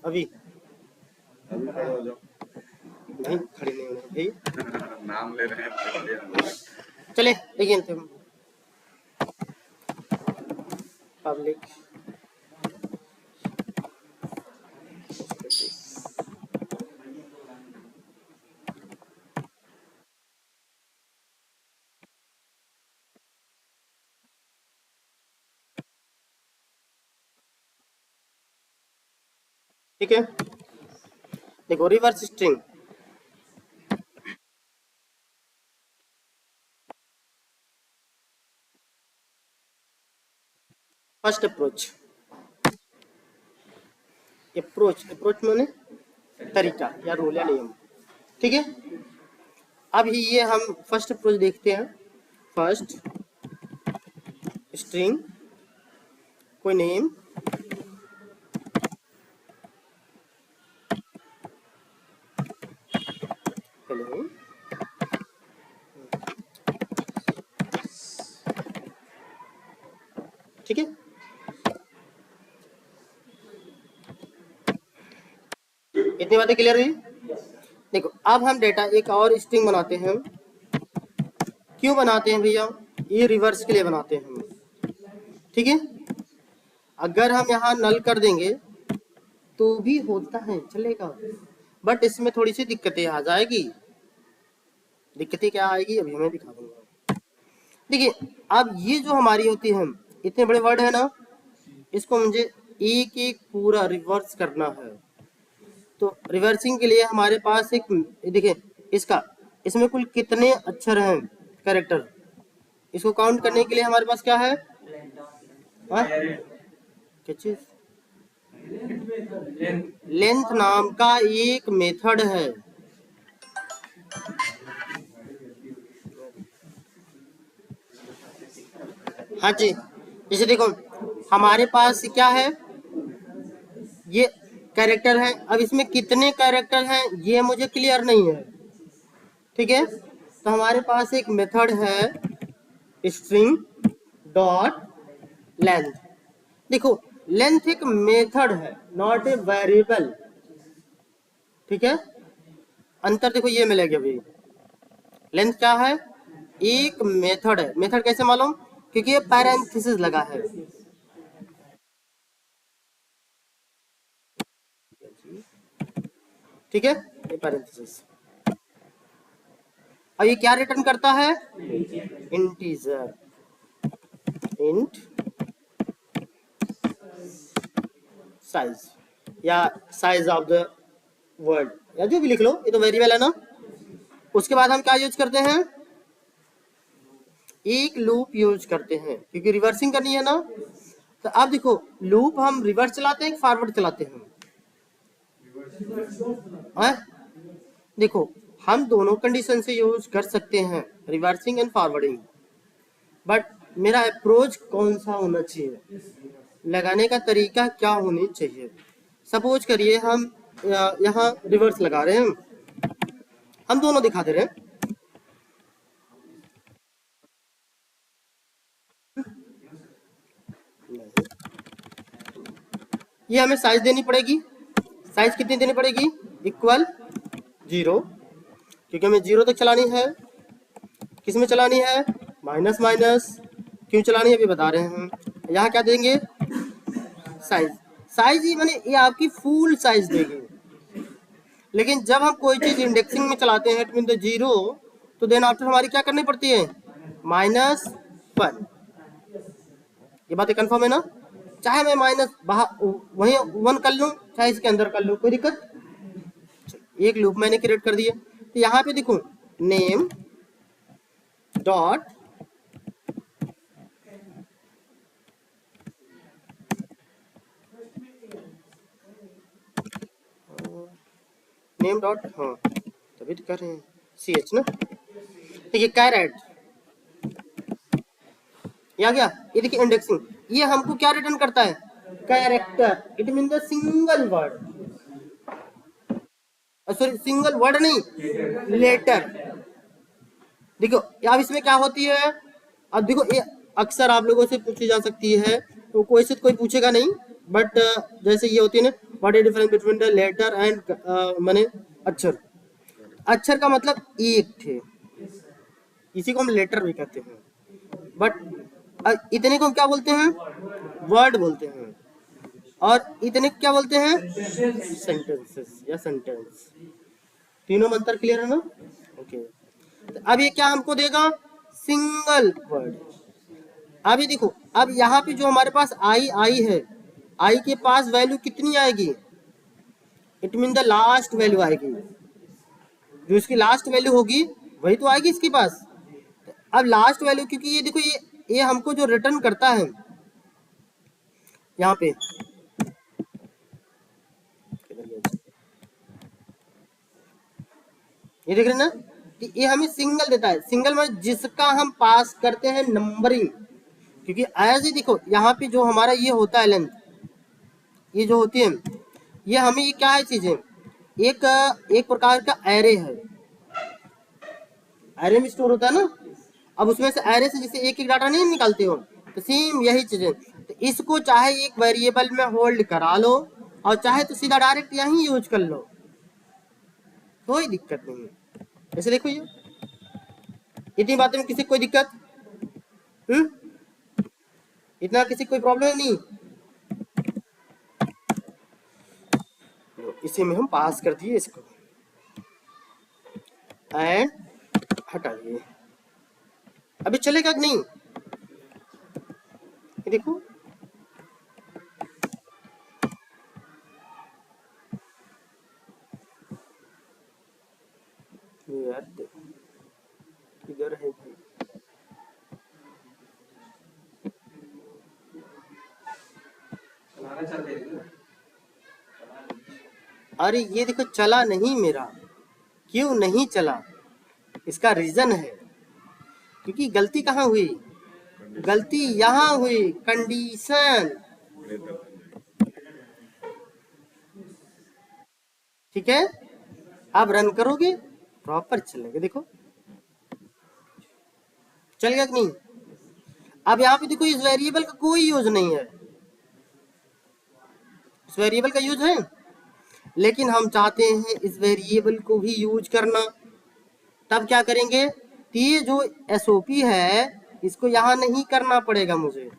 अभी अभी खड़े हो जाओ। नहीं खड़े नहीं होने भाई। नाम ले रहे हैं। चले देखिए तुम पब्लिक ठीक है। देखो reverse string first approach approach माने तरीका या रूल या नियम, ठीक है। अब ये हम फर्स्ट अप्रोच देखते हैं। फर्स्ट स्ट्रिंग कोई नेम हेलो ठीक है। इतनी बातें क्लियर हुई। देखो अब हम डेटा एक और स्ट्रिंग बनाते हैं। क्यों बनाते हैं भैया? ये रिवर्स के लिए बनाते हैं हम, ठीक है। अगर हम यहाँ नल कर देंगे तो भी होता है, चलेगा, बट इसमें थोड़ी सी दिक्कतें आ जाएगी। दिक्कतें क्या आएगी अभी मैं दिखा दूंगा। देखिए अब ये जो हमारी होती है, इतने बड़े वर्ड है ना, इसको मुझे एक एक पूरा रिवर्स करना है। तो रिवर्सिंग के लिए हमारे पास एक, देखिए इसमें कुल कितने अक्षर हैं, कैरेक्टर, इसको काउंट करने के लिए हमारे पास क्या है? क्या चीज? लेंथ नाम का एक मेथड है। हाँ जी, जैसे देखो हमारे पास क्या है, ये कैरेक्टर है। अब इसमें कितने कैरेक्टर हैं ये मुझे क्लियर नहीं है, ठीक है। तो हमारे पास एक मेथड है स्ट्रिंग डॉट लेंथ। देखो लेंथ एक मेथड है, नॉट ए वेरिएबल, ठीक है। अंतर देखो ये मिलेगा अभी। लेंथ क्या है? एक मेथड है। मेथड कैसे मालूम? क्योंकि ये पैरेंथेसिस लगा है। ठीक है, ये पैरेंथेसिस। अब ये क्या रिटर्न करता है? इंटीजर, इंट साइज या साइज ऑफ द वर्ड या जो भी लिख लो, ये तो वेरिएबल है ना। उसके बाद हम क्या यूज करते हैं? एक लूप यूज करते हैं, क्योंकि रिवर्सिंग करनी है ना। तो अब देखो लूप हम रिवर्स चलाते हैं, फॉरवर्ड चलाते हैं? देखो हम दोनों कंडीशन से यूज कर सकते हैं, रिवर्सिंग एंड फॉरवर्डिंग। बट मेरा अप्रोच कौन सा होना चाहिए, लगाने का तरीका क्या होनी चाहिए? सपोज करिए हम यहाँ रिवर्स लगा रहे हैं, हम दोनों दिखा दे रहे हैं। ये हमें साइज देनी पड़ेगी। साइज कितनी देनी पड़ेगी? इक्वल 0, क्योंकि हमें 0 तक चलानी है। किस में चलानी है? Minus minus. क्यों चलानी है अभी बता रहे हैं। यहाँ क्या देंगे? साइज। साइज ही माने ये आपकी फुल साइज देगी। लेकिन जब हम कोई चीज इंडेक्सिंग में चलाते हैं मीन द 0, तो देन आफ्टर हमारी क्या करनी पड़ती है? -1। ये बातें कंफर्म है ना? चाहे मैं माइनस वही 1 कर लूं, चाहे इसके अंदर कर लूं, कोई दिक्कत। एक लूप मैंने क्रिएट कर दिया। तो यहाँ पे देखो नेम डॉट नेम डॉट, हाँ तभी तो कर रहे हैं ch ना। देखिए कैरेट ये आ गया। ये देखिए इंडेक्सिंग, ये हमको क्या रिटर्न करता है? Character. It mean the single word, sorry single word नहीं, लेटर। देखो अब इसमें क्या होती है? अब देखो ये अक्सर आप लोगों से पूछी जा सकती है, तो कोई से कोई पूछेगा नहीं, बट जैसे ये होती है ना what is difference between the letter and माने अक्षर। अक्षर का मतलब एक थे, इसी को हम लेटर भी कहते हैं, बट इतने को हम क्या बोलते हैं, वर्ड बोलते हैं, और इतने को क्या बोलते हैं, सेंटेंसेस या सेंटेंस। तीनों में अंतर क्लियर है ना? ओके। तो अब ये क्या हमको देगा, सिंगल वर्ड। अभी देखो, अब यहाँ पे जो हमारे पास आई है, आई के पास वैल्यू कितनी आएगी, it mean the last value आएगी, जो इसकी लास्ट वैल्यू होगी वही तो आएगी इसके पास। अब लास्ट वैल्यू, क्योंकि ये देखो ये हमको जो रिटर्न करता है यहाँ पे, ये देख रहे हैं ना कि ये हमें सिंगल देता है। सिंगल में जिसका हम पास करते हैं नंबरिंग, क्योंकि एज ही देखो यहाँ पे जो हमारा ये होता है लेंथ, ये जो होती है, ये हमें ये क्या है चीजें, एक प्रकार का एरे है, एरे में स्टोर होता है ना। अब उसमें से एरे से जैसे एक डाटा नहीं निकालते हो, तो सेम यही चीजें। तो इसको चाहे एक वेरिएबल में होल्ड करा लो, और चाहे तो सीधा डायरेक्ट यहीं यूज कर लो, कोई दिक्कत नहीं है। ऐसे देखो ये इतनी बातें में किसी कोई दिक्कत, इतना किसी कोई प्रॉब्लम नहीं। इसी में हम पास कर दिए इसको एंड हटा दिए। अभी चलेगा कि नहीं, ये देखो यार, किधर है भाई, अरे ये देखो चला नहीं मेरा, क्यों नहीं चला, इसका रीजन है, क्योंकि गलती कहाँ हुई, गलती यहाँ हुई, कंडीशन। ठीक है, आप रन करोगे प्रॉपर चलेगा, देखो चल गया कि नहीं। अब यहाँ पे देखो इस वेरिएबल का कोई यूज नहीं है, इस वेरिएबल का यूज है, लेकिन हम चाहते हैं इस वेरिएबल को भी यूज करना। तब क्या करेंगे, ये जो एसओपी है इसको यहां नहीं करना पड़ेगा, मुझे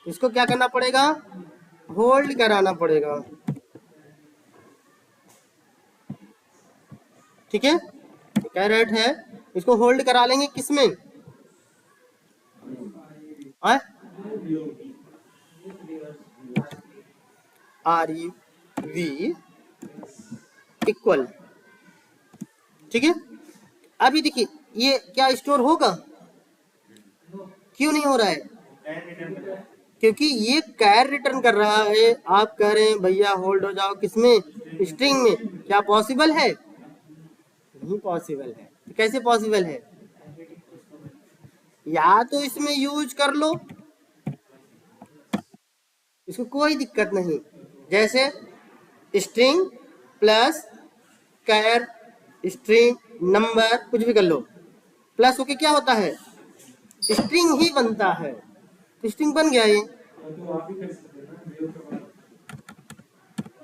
इसको क्या करना पड़ेगा, होल्ड कराना पड़ेगा। ठीक है, कैरेट है, इसको होल्ड करा लेंगे किसमें, आर यू वी इक्वल। ठीक है, अभी देखिए ये क्या स्टोर होगा, क्यों नहीं हो रहा है, क्योंकि ये कैर रिटर्न कर रहा है। आप कह रहे हैं भैया होल्ड हो जाओ किसमें, स्ट्रिंग में, क्या पॉसिबल है, नहीं पॉसिबल है। तो कैसे पॉसिबल है, या तो इसमें यूज कर लो, इसको कोई दिक्कत नहीं, जैसे स्ट्रिंग प्लस कैर स्ट्रिंग नंबर कुछ भी कर लो, प्लस होके क्या होता है, स्ट्रिंग ही बनता है। तो स्ट्रिंग बन गया ये,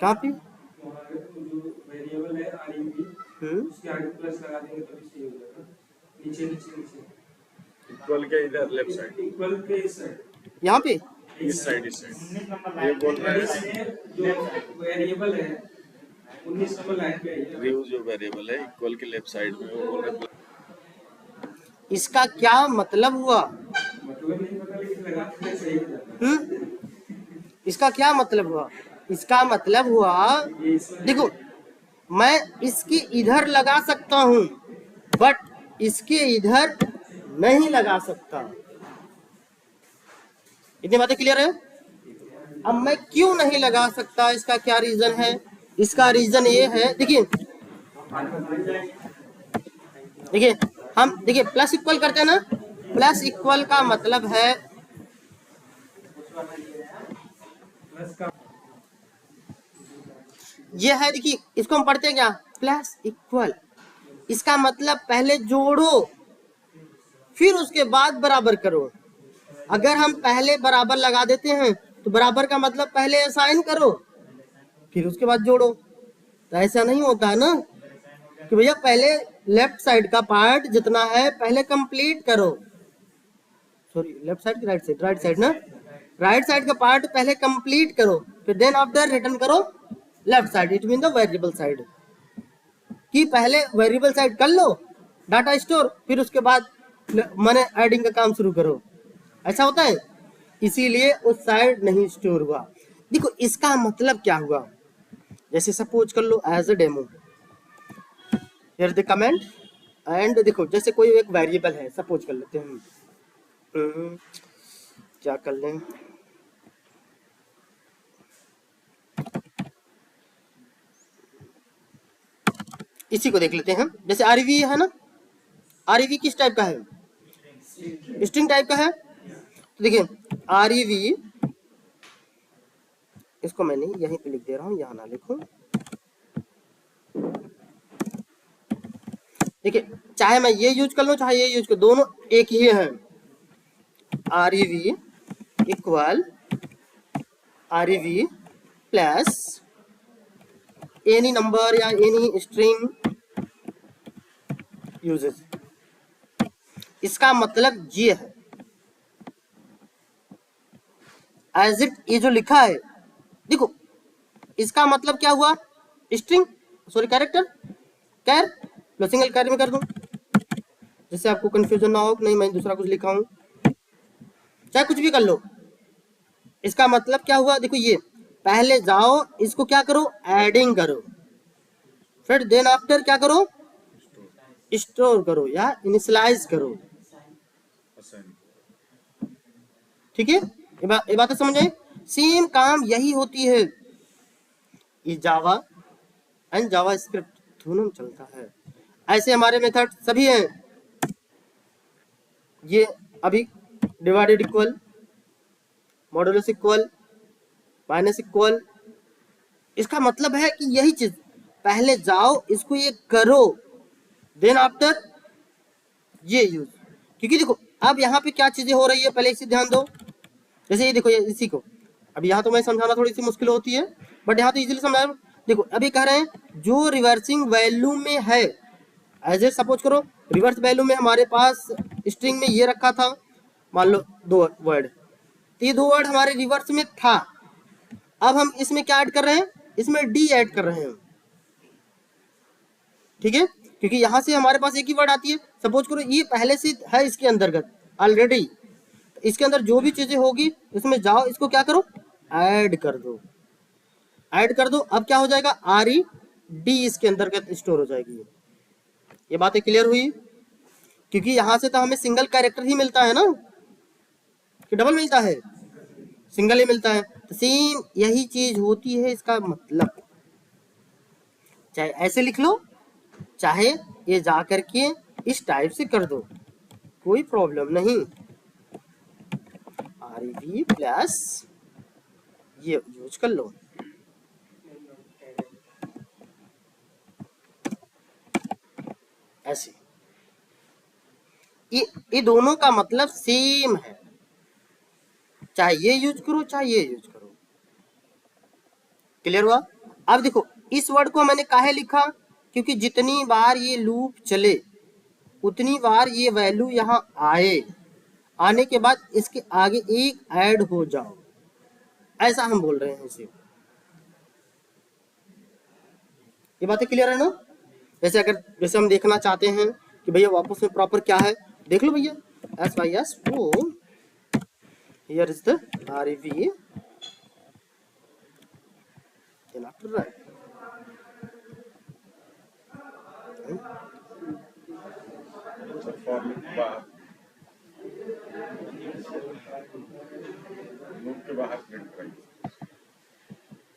कहाँ पे उसके आगे प्लस लगा देंगे तो सही हो जाएगा, नीचे नीचे नीचे इक्वल के इधर लेफ्ट साइड, इक्वल के इस साइड, यहाँ पे इस साइड ये बोल रहे हैं जो वेरिएबल है 19 नंबर लाइन पे है, रिव्यू जो वेरिएबल है इक्वल के लेफ्ट साइड में, वो बोल रहे हैं। इसका क्या मतलब हुआ, मतलब नहीं पता लेकिन लगाते हैं सही हो जाता है। इसका क्या मतलब हुआ, इसका मतलब हुआ, देखो मैं इसके इधर लगा सकता हूं, बट इसके इधर नहीं लगा सकता। इतनी बातें क्लियर है। अब मैं क्यों नहीं लगा सकता, इसका क्या रीजन है, इसका रीजन ये है, देखिए देखिए हम देखिए प्लस इक्वल करते हैं ना, प्लस इक्वल का मतलब है ये है, देखिए इसको हम पढ़ते हैं क्या, प्लस इक्वल, इसका मतलब पहले जोड़ो फिर उसके बाद बराबर करो। अगर हम पहले बराबर लगा देते हैं तो बराबर का मतलब पहले असाइन करो फिर उसके बाद जोड़ो। तो ऐसा नहीं होता है ना कि भैया पहले लेफ्ट साइड का पार्ट जितना है पहले कंप्लीट करो, सॉरी लेफ्ट साइड की राइट साइड ना, राइट साइड का पार्ट पहले कंप्लीट करो फिर देन आफ्टर रिटर्न करो left side, it mean the variable side, कि पहले वेरिएबल साइड कर लो डाटा स्टोर फिर उसके बाद मैंने एडिंग का काम शुरू करो। ऐसा होता है, इसीलिए उस साइड नहीं स्टोर हुआ। देखो इसका मतलब क्या हुआ, जैसे सपोज कर लो as a demo, here the comment and देखो जैसे कोई एक वेरिएबल है, सपोज कर लेते हैं हम, क्या कर लें, इसी को देख लेते हैं। जैसे आरवी है ना, आरवी किस टाइप का है, स्ट्रिंग टाइप का है। तो देखिए आरवी, इसको मैंने यहीं पे लिख दे रहा हूं, यहां ना लिखूं। देखिए चाहे मैं ये यूज कर लूं चाहे ये यूज कर, दोनों एक ही है। Rev equal rev plus any number या एनी स्ट्रिंग यूजेस। इसका मतलब ये है एज इट, ये जो लिखा है देखो इसका मतलब क्या हुआ, स्ट्रिंग सॉरी कैरेक्टर, कैर मैं सिंगल कैर में कर दूं, जिससे आपको कंफ्यूजन ना हो कि नहीं मैं दूसरा कुछ लिखा हूं, चाहे कुछ भी कर लो। इसका मतलब क्या हुआ, देखो ये पहले जाओ इसको क्या करो एडिंग करो, फिर देन आफ्टर क्या करो स्टोर करो या इनिशियलाइज करो। असाइन। ठीक है, ये बात समझ आई। सेम काम यही होती है, ये जावा एंड जावा स्क्रिप्ट दोनों में चलता है। ऐसे हमारे मेथड सभी हैं, ये अभी divided equal, modulus equal, minus equal, इसका मतलब है कि यही चीज पहले जाओ इसको ये करो देन आफ्टर ये यूज। क्योंकि देखो अब यहाँ पे क्या चीजें हो रही है पहले इसे ध्यान दो। जैसे ये देखो ये इसी को, अब यहाँ तो मैं समझाना थोड़ी सी मुश्किल होती है बट यहाँ तो इजीली समझा। देखो अभी कह रहे हैं जो रिवर्सिंग वैल्यू में है, एज ए सपोज करो रिवर्स वैल्यू में हमारे पास स्ट्रिंग में ये रखा था, मान लो 2 वर्ड, तो ये 2 वर्ड हमारे रिवर्स में था। अब हम इसमें क्या ऐड कर रहे हैं, इसमें डी ऐड कर रहे हैं। ठीक है, क्योंकि यहां से हमारे पास एक ही वर्ड आती है, सपोज करो ये पहले से है इसके अंतर्गत ऑलरेडी, इसके अंदर जो भी चीजें होगी उसमें जाओ इसको क्या करो ऐड कर दो, ऐड कर दो। अब क्या हो जाएगा आर ई डी इसके अंतर्गत स्टोर हो जाएगी। ये बातें क्लियर हुई, क्योंकि यहां से तो हमें सिंगल कैरेक्टर ही मिलता है ना, कि डबल मिलता है, सिंगल ही मिलता है। तो सेम यही चीज होती है, इसका मतलब चाहे ऐसे लिख लो चाहे ये जा करके इस टाइप से कर दो, कोई प्रॉब्लम नहीं। आर वी प्लस ये यूज कर लो, ऐसे ये दोनों का मतलब सेम है, चाहे ये यूज करो चाहे ये यूज करो। क्लियर हुआ। अब देखो इस वर्ड को मैंने काहे लिखा, क्योंकि जितनी बार ये लूप चले उतनी बार ये वैल्यू यहाँ आए, आने के बाद इसके आगे एक ऐड हो जाओ, ऐसा हम बोल रहे हैं इसे। ये बातें क्लियर है ना। जैसे हम देखना चाहते हैं कि भैया वापस में प्रॉपर क्या है, देख लो भैया S Y S O, here is the R E V then after that for loop के बाहर प्रिंट करेंगे।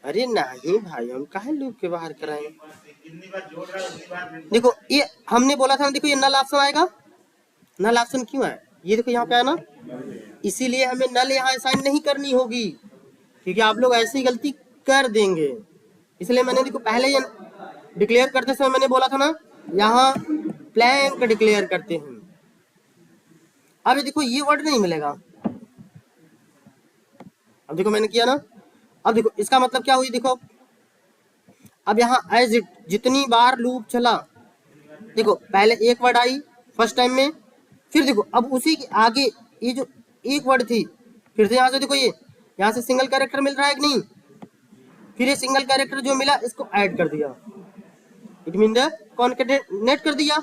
अरे नहीं भाई हम काहे लूप के बाहर कराएं। देखो ये हमने बोला था ना, देखो ये नल ऑप्शन आएगा, नल ऑप्शन क्यों है, ये देखो यहाँ पे है ना, इसीलिए हमें नल यहाँ असाइन नहीं करनी होगी, क्योंकि आप लोग ऐसी गलती कर देंगे। इसलिए मैंने देखो पहले ही डिक्लेयर करते समय मैंने बोला था ना, यहाँ ब्लैंक डिक्लेयर करते हैं। अब देखो ये वर्ड नहीं मिलेगा, अब देखो मैंने किया ना, अब देखो इसका मतलब क्या हुई, देखो अब यहाँ एज इट जितनी बार लूप चला, देखो पहले एक वर्ड आई फर्स्ट टाइम में, फिर देखो अब उसी के आगे ये जो एक वर्ड थी, फिर से यहाँ से देखो ये यहाँ से सिंगल कैरेक्टर मिल रहा है कि नहीं, फिर ये सिंगल कैरेक्टर जो मिला इसको ऐड कर दिया, इट मीन द कॉन्केटेनेट कर दिया।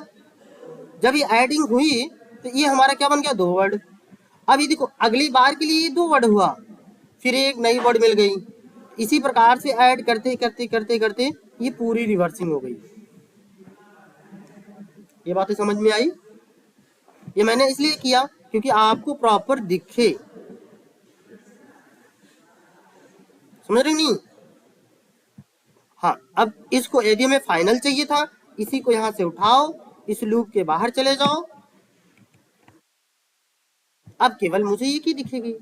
जब ये एडिंग हुई तो ये हमारा क्या बन गया, 2 वर्ड। अब ये देखो अगली बार के लिए 2 वर्ड हुआ, फिर एक नई वर्ड मिल गई, इसी प्रकार से ऐड करते करते करते करते ये पूरी रिवर्सिंग हो गई। ये बातें समझ में आई? ये मैंने इसलिए किया क्योंकि आपको प्रॉपर दिखे, समझ रहे नहीं? हाँ, अब इसको यदि हमें फाइनल चाहिए था, इसी को यहां से उठाओ, इस लूप के बाहर चले जाओ, अब केवल मुझे ये की दिखेगी।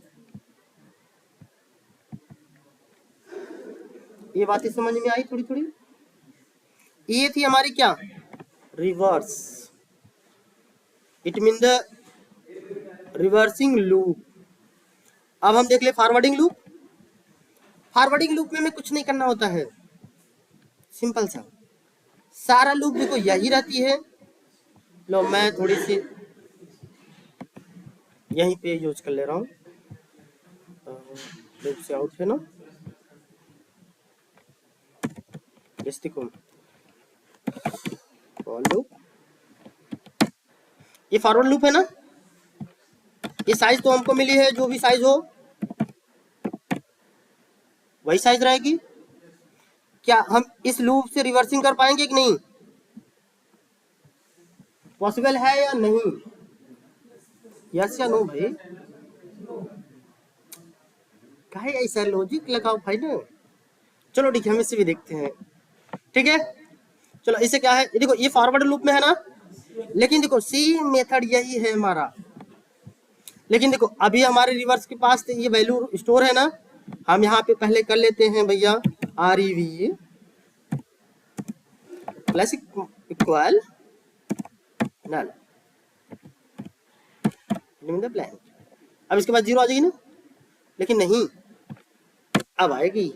ये बातें समझ में आई थोड़ी थोड़ी? ये थी हमारी क्या, reverse, it mean the reversing loop. अब हम देख ले फॉरवर्डिंग लूप। फॉरवर्डिंग लूप में हमें कुछ नहीं करना होता है, सिंपल सा सारा लूप देखो यही रहती है। लो मैं थोड़ी सी यहीं पे यूज कर ले रहा हूँ, लूप से आउट है ना, देखो लूप, ये फॉरवर्ड लूप है ना, ये साइज तो हमको मिली है, जो भी साइज हो वही साइज रहेगी। क्या हम इस लूप से रिवर्सिंग कर पाएंगे कि नहीं, पॉसिबल है या नहीं? यस या नो भाई? काहे ऐसा लॉजिक लगाओ भाई ना। चलो ठीक है, हम इसे भी देखते हैं, ठीक है। चलो इसे क्या है, ये देखो ये फॉरवर्ड लूप में है ना, लेकिन देखो सेम मेथड यही है हमारा, लेकिन देखो अभी हमारे रिवर्स के पास तो ये वैल्यू स्टोर है ना, हम यहाँ पे पहले कर लेते हैं भैया REV प्लस इक्वल नल ब्लैंक। अब इसके बाद 0 आ जाएगी ना, लेकिन नहीं, अब आएगी,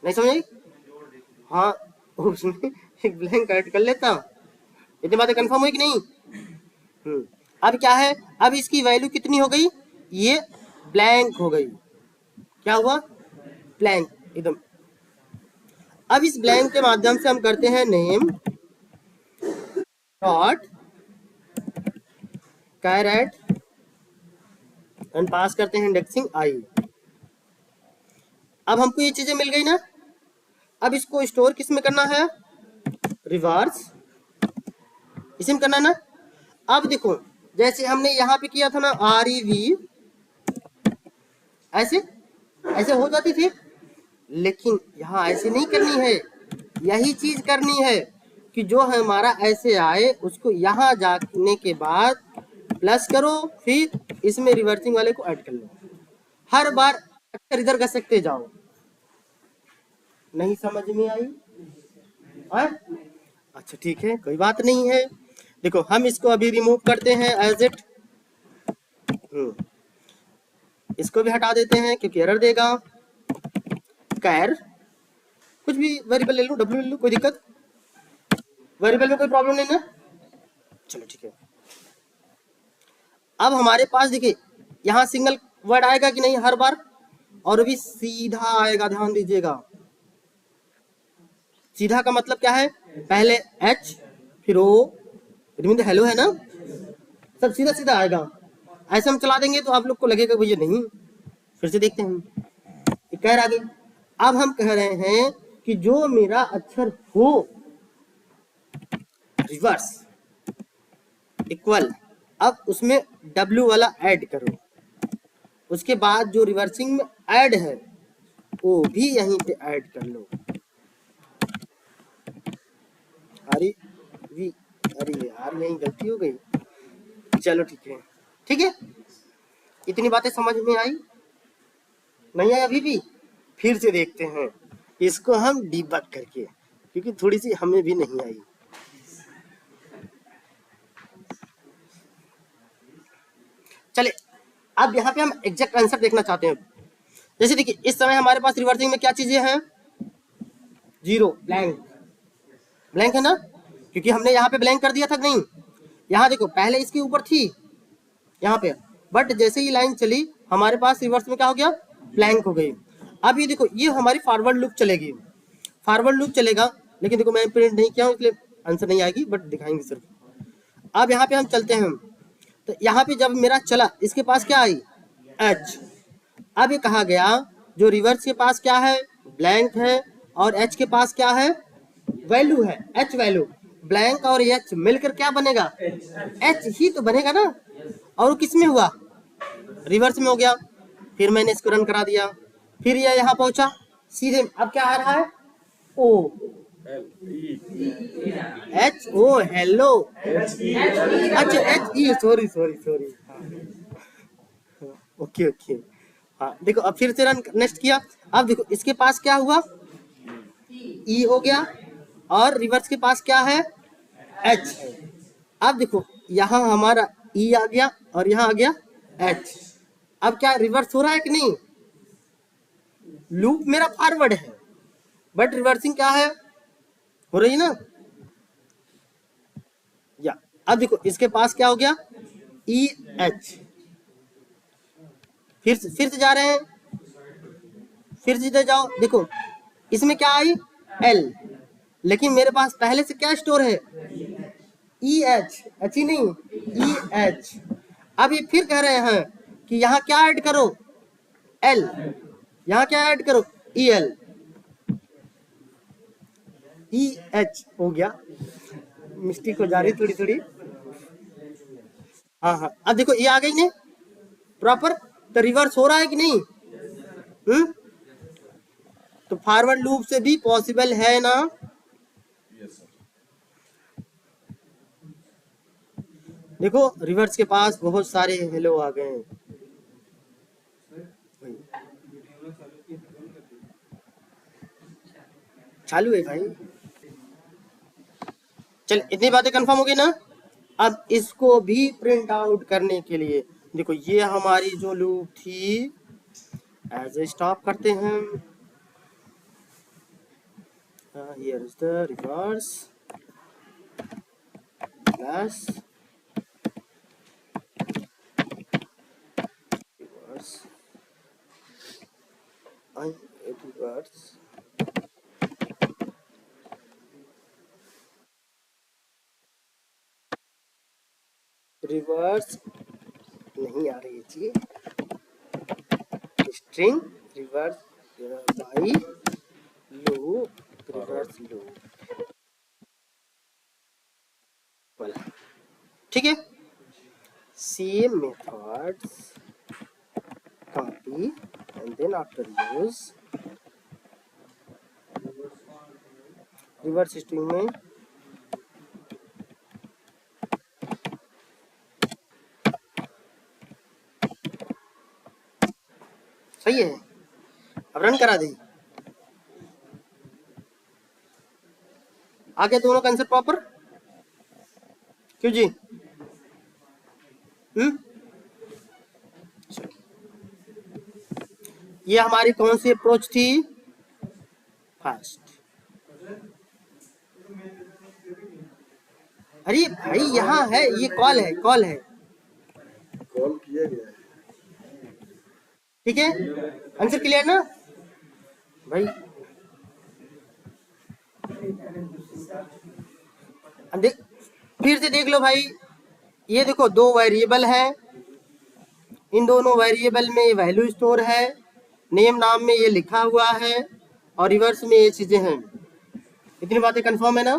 नहीं समझ आई? हाँ, उसमें एक ब्लैंक ऐड कर लेता हूँ, इतनी बातें कंफर्म हुई कि नहीं? अब क्या है, अब इसकी वैल्यू कितनी हो गई, ये ब्लैंक हो गई, क्या हुआ, ब्लैंक एकदम। अब इस ब्लैंक के माध्यम से हम करते हैं नेम डॉट कैरेट एंड पास करते हैं इंडेक्सिंग आई। अब हमको ये चीजें मिल गई ना, अब इसको स्टोर किस में करना है, रिवर्स, इसी में करना है ना। अब देखो जैसे हमने यहाँ पे किया था ना REV, ऐसे ऐसे हो जाती थी, लेकिन यहाँ ऐसे नहीं करनी है, यही चीज करनी है कि जो हमारा ऐसे आए उसको यहाँ जाने के बाद प्लस करो, फिर इसमें रिवर्सिंग वाले को ऐड कर लो, हर बार अक्सर इधर घसकते जाओ। नहीं समझ में आई? अच्छा ठीक है, कोई बात नहीं है। देखो हम इसको अभी रिमूव करते हैं एज इट, इसको भी हटा देते हैं क्योंकि एरर देगा। कैर कुछ भी वेरिएबल ले लूं, W ले लूं, कोई दिक्कत, वेरिएबल में कोई प्रॉब्लम नहीं ना। चलो ठीक है, अब हमारे पास देखिए यहाँ सिंगल वर्ड आएगा कि नहीं हर बार, और भी सीधा आएगा, ध्यान दीजिएगा। सीधा का मतलब क्या है, पहले H फिर O, हेलो है ना, सब सीधा सीधा आएगा। ऐसे हम चला देंगे तो आप लोग को लगेगा भैया नहीं, फिर से देखते हैं। कह रहा आगे, अब हम कह रहे हैं कि जो मेरा अक्षर हो रिवर्स इक्वल, अब उसमें W वाला ऐड करो, उसके बाद जो रिवर्सिंग में ऐड है वो भी यहीं पे ऐड कर लो। अरे यार यही गलती हो गई, चलो ठीक है, ठीक है। इतनी बातें समझ में आई? नहीं आई अभी भी? फिर से देखते हैं इसको हम डिबग करके, क्योंकि थोड़ी सी हमें भी नहीं आई। चले अब यहाँ पे हम एग्जैक्ट आंसर देखना चाहते हैं। जैसे देखिए इस समय हमारे पास रिवर्सिंग में क्या चीजें हैं, जीरो, ब्लैंक, ब्लैंक है ना, क्योंकि हमने यहाँ पे ब्लैंक कर दिया था नहीं। यहाँ देखो पहले इसके ऊपर थी यहाँ पे, बट जैसे ही लाइन चली हमारे पास रिवर्स में क्या हो गया, ब्लैंक हो गई। अब ये देखो ये हमारी फॉरवर्ड लूप चलेगी, फॉरवर्ड लूप चलेगा, लेकिन देखो मैं प्रिंट नहीं किया हूँ इसलिए आंसर नहीं आएगी, बट दिखाएंगे सिर्फ। अब यहाँ पे हम चलते हैं, तो यहाँ पे जब मेरा चला इसके पास क्या आई, एच। अब ये कहा गया जो रिवर्स के पास क्या है, ब्लैंक है, और एच के पास क्या है, वैल्यू है, एच वैल्यू। ब्लैंक और एच मिलकर क्या बनेगा, एच ही तो बनेगा ना। और वो किस में हुआ, रिवर्स में हो गया। फिर मैंने इसको रन करा दिया, फिर ये यहाँ पहुंचा सीधे, अब क्या आ रहा है, ओ, एच ओ, हेलो, अच्छा H E, sorry sorry sorry, okay okay. हाँ देखो अब फिर से रन नेक्स्ट किया, अब देखो इसके पास क्या हुआ, ई हो गया, और रिवर्स के पास क्या है, एच। अब देखो यहाँ हमारा ई आ गया और यहाँ आ गया एच। अब क्या रिवर्स हो रहा है कि नहीं, लूप मेरा फॉरवर्ड है बट रिवर्सिंग क्या है, हो रही है ना, या अब देखो इसके पास क्या हो गया, ई एच। फिर से जा रहे हैं, फिर सीधे जाओ, देखो इसमें क्या आई, एल, लेकिन मेरे पास पहले से क्या स्टोर है, ई एच, एच ही नहीं, ई एच। अब ये फिर कह रहे हैं कि यहाँ क्या ऐड करो, एल, यहाँ क्या ऐड करो, ई एल, ई एच हो गया, मिस्टेक हो जा रही थोड़ी थोड़ी। हाँ हाँ अब देखो ये आ गई ने प्रॉपर, तो रिवर्स हो रहा है कि नहीं, तो फॉरवर्ड लूप से भी पॉसिबल है ना। Yes sir. देखो रिवर्स के पास बहुत सारे हेलो आ गए हैं, चालू है भाई। चल इतनी बातें कंफर्म हो गई ना। अब इसको भी प्रिंट आउट करने के लिए देखो ये हमारी जो लूप थी एज ए स्टॉप करते हैं, here is the reverse plus reverse reverse, reverse नहीं आ रही है जी, string reverse by loop, reverse loop, ठीक है। Same methods copy and then after use reverse string में सही है। अब रन करा दी, आगे दोनों का आंसर प्रॉपर, क्यों जी, ये हमारी कौन सी अप्रोच थी, फर्स्ट। अरे भाई यहाँ है, ये कॉल है, कॉल है, कॉल किया गया है। ठीक है, आंसर क्लियर ना भाई। देख फिर से देख लो भाई, ये देखो दो वेरिएबल है, इन दोनों वेरिएबल में वैल्यू स्टोर है, नेम नाम में ये लिखा हुआ है, और रिवर्स में ये चीजें हैं। इतनी बातें कंफर्म है ना,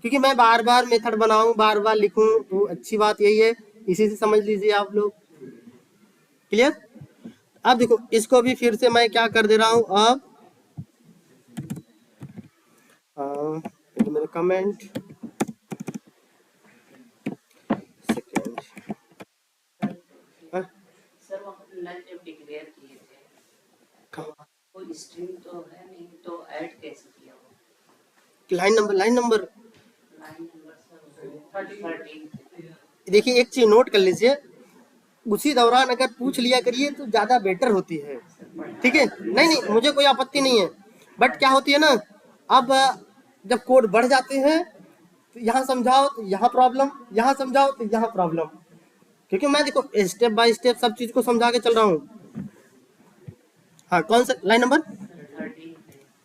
क्योंकि मैं बार बार मेथड बनाऊं, बार बार लिखूं, तो अच्छी बात यही है, इसी से समझ लीजिए आप लोग, क्लियर। अब देखो इसको भी फिर से मैं क्या कर दे रहा हूं, अब तो मेरा कमेंट सेकेंड, सर वहाँ पे लाइन जब डिक्लेयर किए थे कोई स्ट्रिंग तो है नहीं, तो ऐड कैसे किया वो, line number line number sir 13 देखिए एक चीज नोट कर लीजिए, उसी दौरान अगर पूछ लिया करिए तो ज्यादा बेटर होती है, ठीक है। नहीं नहीं, मुझे कोई आपत्ति नहीं है, बट क्या होती है ना, अब जब कोड बढ़ जाते हैं तो यहाँ समझाओ तो यहाँ प्रॉब्लम, यहाँ समझाओ तो यहाँ प्रॉब्लम, क्योंकि मैं देखो स्टेप बाय स्टेप सब चीज को समझा के चल रहा हूँ। हाँ, कौन सा लाइन नंबर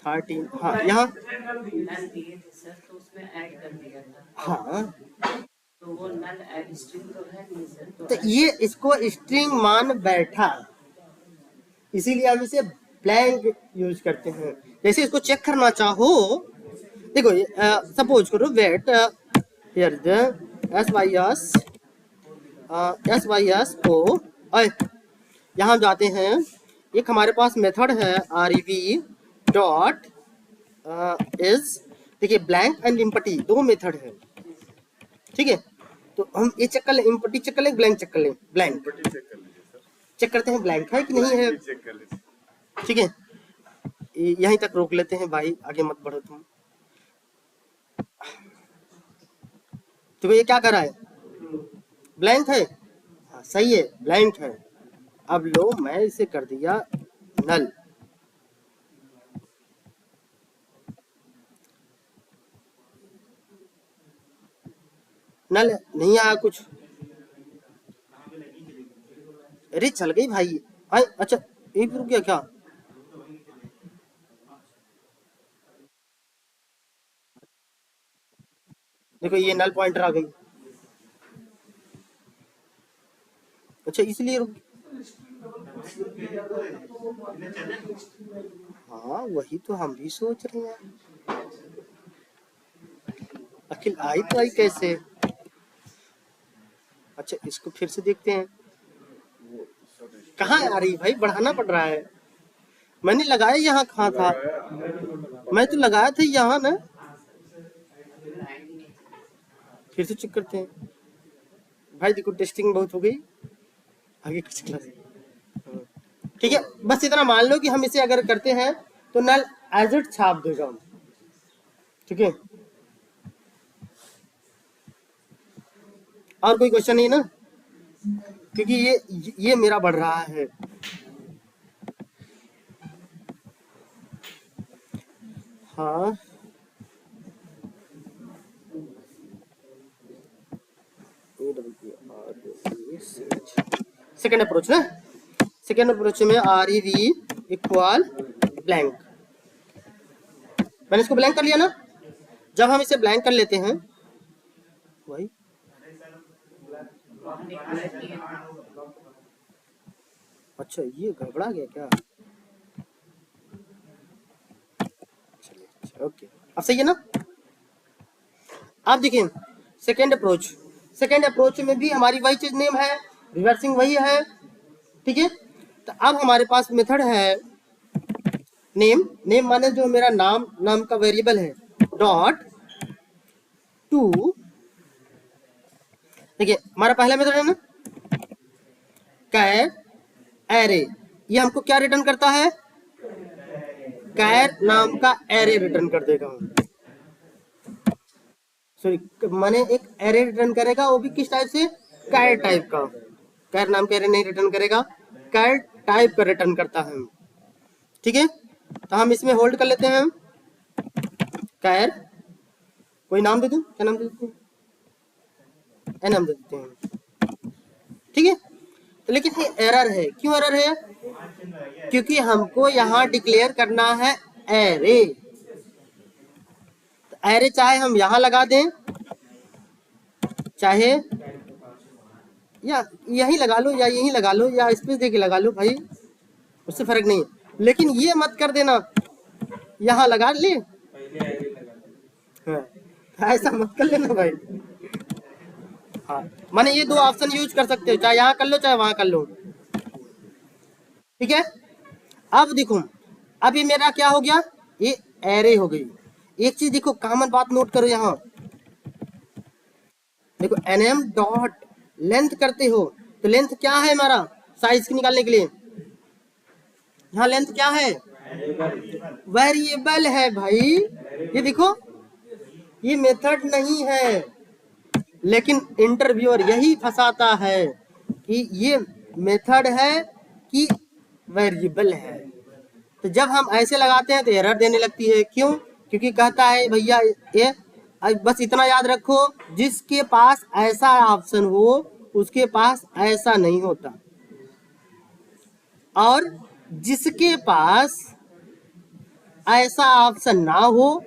13? हाँ, यहाँ नल दिए थे सर, तो उसमें ऐड कर दिया था, हाँ, तो वो नल ऐड स्ट्रिंग तो है नहीं सर, तो ये इसको स्ट्रिंग मान बैठा, इसीलिए हम इसे ब्लैंक यूज करते हैं। जैसे इसको चेक करना चाहो, देखो सपोज करो wait here the S Y O, यहाँ जाते हैं, एक हमारे पास मेथड है rev डॉट इज, देखिए ब्लैंक एंड एम्प्टी दो मेथड है, ठीक है। तो हम ये चेक कर लें, एम्प्टी चेक कर लें, ब्लैंक चेक कर लें। ब्लैंक एम्प्टी चेक कर लीजिए सर, चेक करते हैं ब्लैंक है कि नहीं है, चेक कर लीजिए। ठीक है। यहीं तक रोक लेते हैं भाई, आगे मत बढ़ो तुम। तो ये क्या कर रहा है, ब्लैंक है, हाँ सही है, ब्लैंक है। अब लो मैं इसे कर दिया नल, नल नहीं आया कुछ, अरे चल गई भाई। अच्छा ये भी रुक गया क्या, देखो ये नल पॉइंटर आ गई, अच्छा इसलिए रुक, हाँ वही तो हम भी सोच रहे हैं, आखिर आई तो आई कैसे। अच्छा इसको फिर से देखते हैं, कहाँ आ रही भाई, बढ़ाना पड़ रहा है। मैंने लगाया यहाँ, कहाँ था, मैं तो लगाया था यहाँ ना, फिर से चेक करते हैं भाई। देखो टेस्टिंग बहुत हो गई, आगे कुछ क्लास, ठीक है। बस इतना मान लो कि हम इसे अगर करते हैं तो नल एज इट छाप देगा, ठीक है। और कोई क्वेश्चन नहीं ना, क्योंकि ये मेरा बढ़ रहा है। हाँ सेकेंड अप्रोच ना, सेकेंड अप्रोच में rev इक्वल ब्लैंक, मैंने इसको ब्लैंक कर लिया ना। जब हम इसे ब्लैंक कर लेते हैं भाई, अच्छा ये गड़बड़ा गया क्या, चलिए ओके, अब सही है ना। आप देखिए सेकेंड अप्रोच में भी हमारी वही चीज नेम है, रिवर्सिंग वही है, ठीक है। तो अब हमारे पास मेथड है नेम माने जो मेरा नाम का वेरिएबल है, डॉट टू, देखिए हमारा पहला मेथड है ना कैर एरे, ये हमको क्या रिटर्न करता है, कैर नाम का एरे रिटर्न कर देगा, सॉरी माने एक एरे रिटर्न करेगा, वो भी किस टाइप से, कैर टाइप का। कैर नाम का एरे नहीं रिटर्न करेगा, कैर टाइप का रिटर्न करता है, ठीक है। तो हम इसमें होल्ड कर लेते हैं, कैर कोई नाम दे दूं, क्या नाम दे देते हैं, ए नाम दे देते हैं, ठीक है। तो लेकिन ये एरर है, क्यों एरर है, क्योंकि हमको यहाँ डिक्लेयर करना है एरे। तो एरे चाहे हम यहाँ लगा दें, चाहे या यहीं लगा लो, या यहीं लगा लो, या स्पेस देके लगा लो भाई, उससे फर्क नहीं है। लेकिन ये मत कर देना यहाँ लगा ले, हाँ, ऐसा मत कर लेना भाई। हाँ माने ये दो ऑप्शन यूज कर सकते हो, चाहे यहाँ कर लो चाहे वहां कर लो, ठीक है। अब देखो अब ये मेरा क्या हो गया, ये एरे हो गई। एक चीज देखो, कॉमन बात नोट करो, यहाँ देखो nm डॉट लेंथ करते हो तो लेंथ क्या है हमारा, साइज की निकालने के लिए, यहाँ लेंथ क्या है, वेरिएबल है भाई। ये देखो ये मेथड नहीं है, लेकिन इंटरव्यूअर यही फंसाता है, ये मेथड है कि वेरिएबल है। तो जब हम ऐसे लगाते हैं तो एरर देने लगती है। क्यों? क्योंकि कहता है भैया ये बस इतना याद रखो, जिसके पास ऐसा ऑप्शन हो उसके पास ऐसा नहीं होता, और जिसके पास ऐसा ऑप्शन ना हो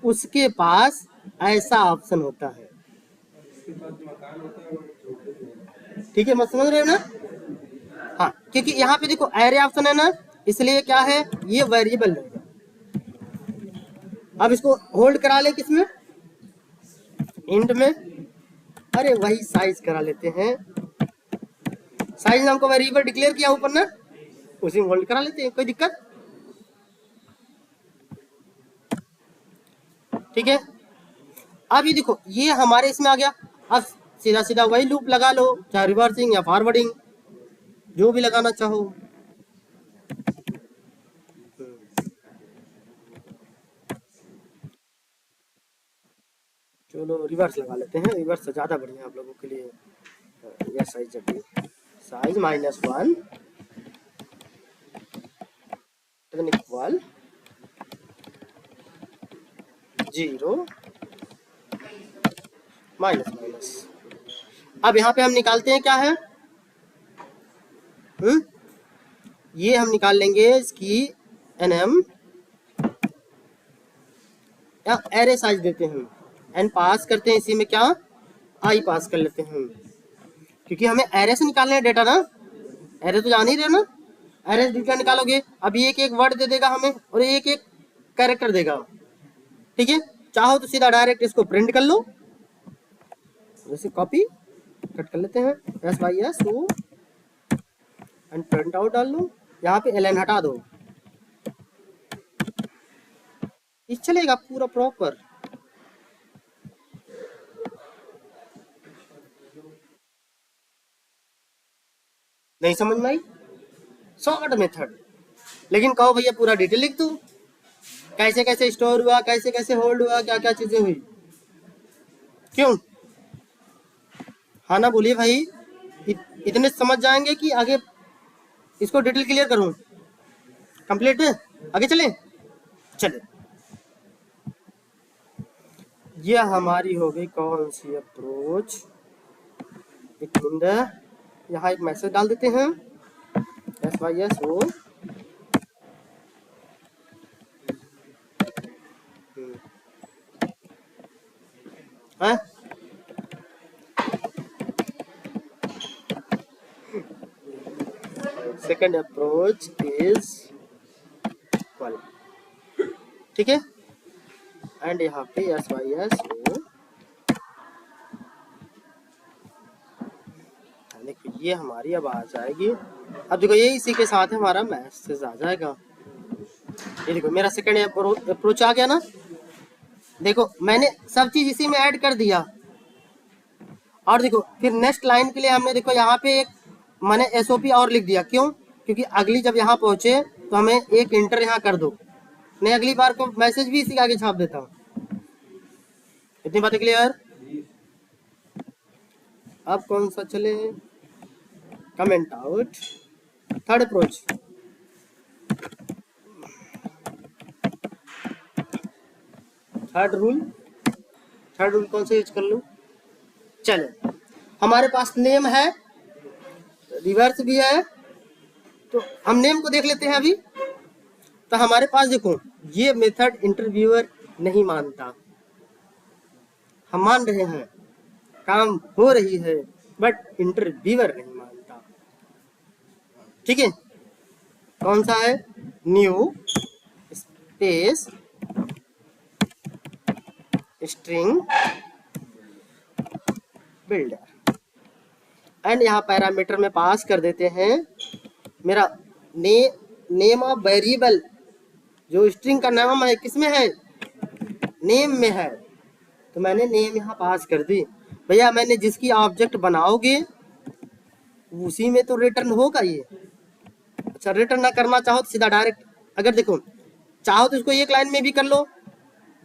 उसके पास ऐसा ऑप्शन होता है। इसके पास मकान होता है और झोपड़ी है। ठीक है, मत समझ रहे हो ना? हाँ, क्योंकि यहाँ पे देखो एरे ऑप्शन है ना, इसलिए क्या है, ये वेरिएबल रहेगा। अब इसको होल्ड करा ले किसमें, इंट में। अरे वही साइज करा लेते हैं, साइज नाम को वेरिएबल डिक्लेयर किया ऊपर ना, उसी में होल्ड करा लेते हैं, कोई दिक्कत? ठीक है। अब ये देखो ये हमारे इसमें आ गया। अब सीधा सीधा वही लूप लगा लो, चाहे रिवर्सिंग या फॉरवर्डिंग, जो भी लगाना चाहो। चलो रिवर्स लगा लेते हैं, रिवर्स ज्यादा बढ़िया आप लोगों के लिए। यह साइज साइज -1 इक्वल 0 माइनस। अब यहाँ पे हम निकालते हैं क्या है, ये हम निकाल लेंगे इसकी nm, या एरे साइज देते हैं, n पास करते हैं, इसी में क्या i पास कर लेते हैं, क्योंकि हमें एरे से निकालना है डेटा ना, एरे तो जान ही रहे ना, एरे से डेटा निकालोगे। अब एक एक वर्ड दे देगा हमें और एक एक कैरेक्टर देगा। ठीक है, चाहो तो सीधा डायरेक्ट इसको प्रिंट कर लो, जैसे कॉपी कट कर लेते हैं SYS वो एंड प्रिंट आउट डाल लो, यहाँ पे ln हटा दो, ये चलेगा पूरा प्रॉपर। नहीं समझ में आई? Short method. लेकिन कहो भैया पूरा डिटेल लिख दूं, कैसे कैसे स्टोर हुआ, कैसे कैसे होल्ड हुआ, क्या क्या चीजें हुई, क्यों? हाँ ना, बोलिए भाई। इतने समझ जाएंगे कि आगे इसको डिटेल क्लियर करूं? कंप्लीट है, आगे चले। चले, ये हमारी हो गई कौन सी अप्रोच। एक मिनट, यहाँ एक मैसेज डाल देते हैं SYS वो है। सेकेंड अप्रोच इज इक्वल, ठीक है, एंड यहाँ पे SYS वो, देखो ये हमारी अब आ जाएगी। अब देखो ये इसी के साथ हमारा मैसेज आ जाएगा। ये देखो मेरा सेकेंड अप्रोच आ गया ना, देखो मैंने सब चीज इसी में ऐड कर दिया। और देखो फिर नेक्स्ट लाइन के लिए हमने देखो यहाँ पे एक मैंने SOP और लिख दिया। क्यों? क्योंकि अगली जब यहाँ पहुंचे तो हमें एक इंटर यहाँ कर दो, मैं अगली बार को मैसेज भी इसी के आगे छाप देता हूँ। इतनी बातें क्लियर? अब कौन सा चले, comment out, third approach. Third rule कौन सा यूज कर लूं? चलो हमारे पास नेम है, रिवर्स भी है, तो हम नेम को देख लेते हैं अभी। तो हमारे पास देखो ये मेथड इंटरव्यूअर नहीं मानता, हम मान रहे हैं काम हो रही है, बट इंटरव्यूअर नहीं मानता। ठीक है, कौन सा है? New space string builder, and यहाँ पैरामीटर में पास कर देते हैं मेरा नेम ऑफ वेरिएबल। जो स्ट्रिंग का नाम है किसमें है? नेम में है, तो मैंने नेम यहाँ पास कर दी। भैया मैंने जिसकी ऑब्जेक्ट बनाओगे उसी में तो रिटर्न होगा ये। अच्छा, रिटर्न ना करना चाहो तो सीधा डायरेक्ट, अगर देखो चाहो तो इसको एक लाइन में भी कर लो,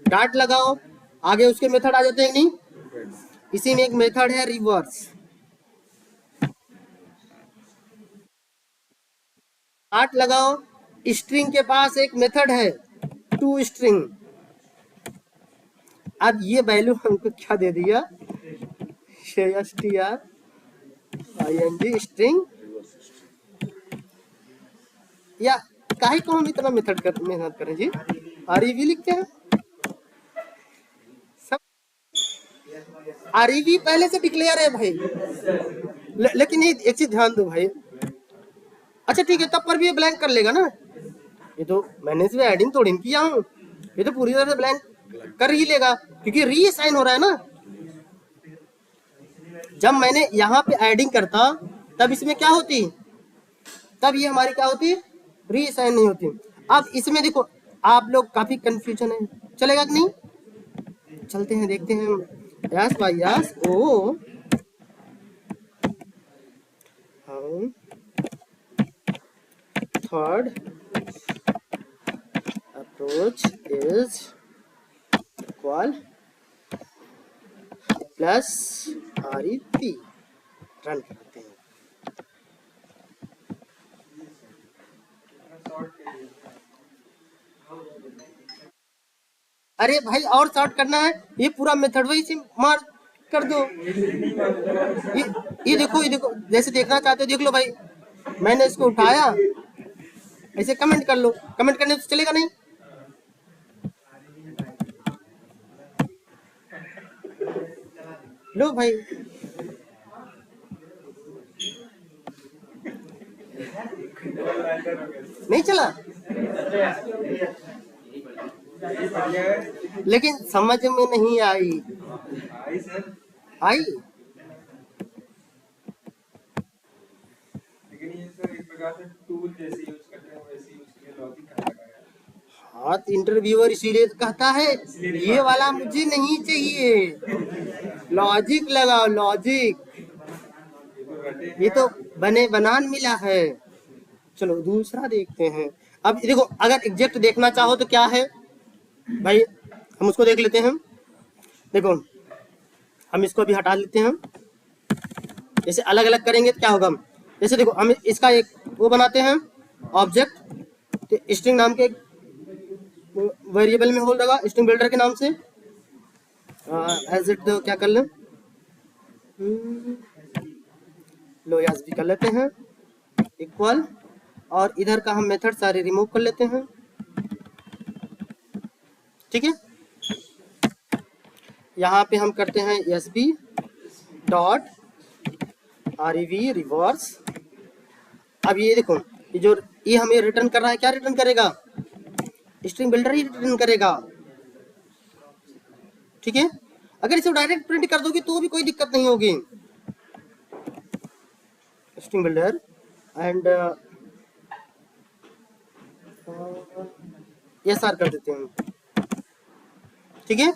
डॉट लगाओ, आगे उसके मेथड आ जाते हैं। नहीं, इसी में एक मेथड है रिवर्स, आठ लगाओ। स्ट्रिंग के पास एक मेथड है टू स्ट्रिंग। अब ये वैल्यू हमको क्या दे दिया, string स्ट्रिंग, या काहे को हम इतना मेहनत करें जी, REV लिखते हैं। सब REV पहले से डिक्लेयर है भाई। लेकिन ये एक चीज ध्यान दो भाई, अच्छा ठीक है तब पर भी ये ब्लैंक कर लेगा ना, ये तो मैंने इसमें एडिंग थोड़ी किया हूँ, ये तो पूरी तरह से ब्लैंक कर ही लेगा क्योंकि रीअसाइन हो रहा है ना। जब मैंने यहाँ पे एडिंग करता तब इसमें क्या होती, तब ये हमारी क्या होती, रीअसाइन नहीं होती। अब इसमें देखो आप लोग काफी कंफ्यूजन है, चलेगा कि नहीं, चलते हैं देखते हैं। यस भाई yes. Oh third approach is equal plus REV, run करते हैं। अरे भाई और शॉर्ट करना है, ये पूरा मेथड वही से मार कर दो। ये देखो जैसे देखना चाहते हो देख लो भाई, मैंने इसको उठाया, ऐसे कमेंट कर लो, कमेंट करने से चलेगा नहीं। लो भाई नहीं चला, लेकिन समझ में नहीं आई। आई लेकिन ये सर एक प्रकार से टूल जैसे यूज करते हैं वैसे ही उसके लिए लॉजिक कहाँ लगाया है? हाँ इंटरव्यूअर इसीलिए कहता है ये वाला मुझे नहीं चाहिए, लॉजिक लगाओ लॉजिक, ये तो बने बनान मिला है। चलो दूसरा देखते हैं। अब देखो अगर एग्जैक्ट देखना चाहो तो क्या है भाई, हम उसको देख लेते हैं। देखो हम इसको भी हटा लेते हैं, जैसे अलग अलग करेंगे तो क्या होगा, जैसे देखो हम इसका एक वो बनाते हैं ऑब्जेक्ट, तो स्ट्रिंग नाम के वेरिएबल में होल्ड होगा स्ट्रिंग बिल्डर के नाम से। एज इट क्या कर लें, लो यस भी कर लेते हैं इक्वल, और इधर का हम मेथड सारे रिमूव कर लेते हैं, ठीक है। यहाँ पे हम करते हैं SB डॉट REV रिवर्स। अब ये देखो ये हमें रिटर्न कर रहा है, क्या रिटर्न करेगा, स्ट्रिंग बिल्डर ही रिटर्न करेगा, ठीक है। अगर इसे डायरेक्ट प्रिंट कर दोगे तो भी कोई दिक्कत नहीं होगी, स्ट्रिंग बिल्डर एंड SR कर देते हैं, ठीक है।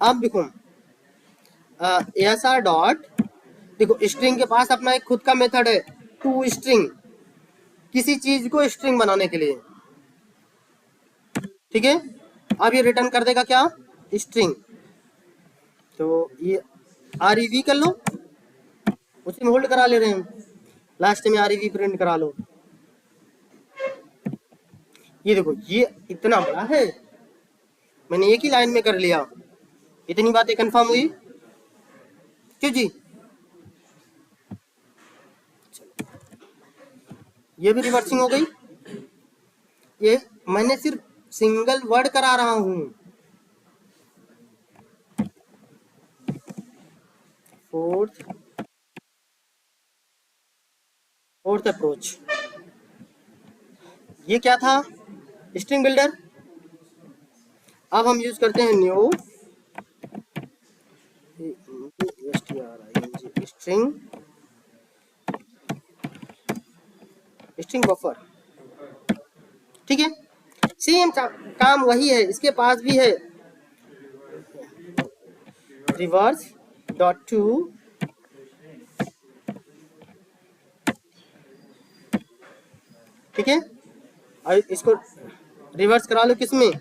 अब देखो SR डॉट, देखो स्ट्रिंग के पास अपना एक खुद का मेथड है टू स्ट्रिंग, किसी चीज को स्ट्रिंग बनाने के लिए, ठीक है। अब ये रिटर्न कर देगा क्या, स्ट्रिंग, तो ये REV कर लो, उसी में होल्ड करा ले रहे हैं, लास्ट में REV प्रिंट करा लो। ये देखो ये इतना बड़ा है, मैंने एक ही लाइन में कर लिया, इतनी बातें कंफर्म हुई क्यों जी। ये भी रिवर्सिंग हो गई, ये मैंने सिर्फ सिंगल वर्ड करा रहा हूं। फोर्थ अप्रोच, ये क्या था, स्ट्रिंग बिल्डर। अब हम यूज करते हैं न्यू स्ट्रिंग बफर, ठीक है। सेम काम वही है, इसके पास भी है रिवर्स डॉट टू, ठीक है। और इसको रिवर्स करा लो किसमें,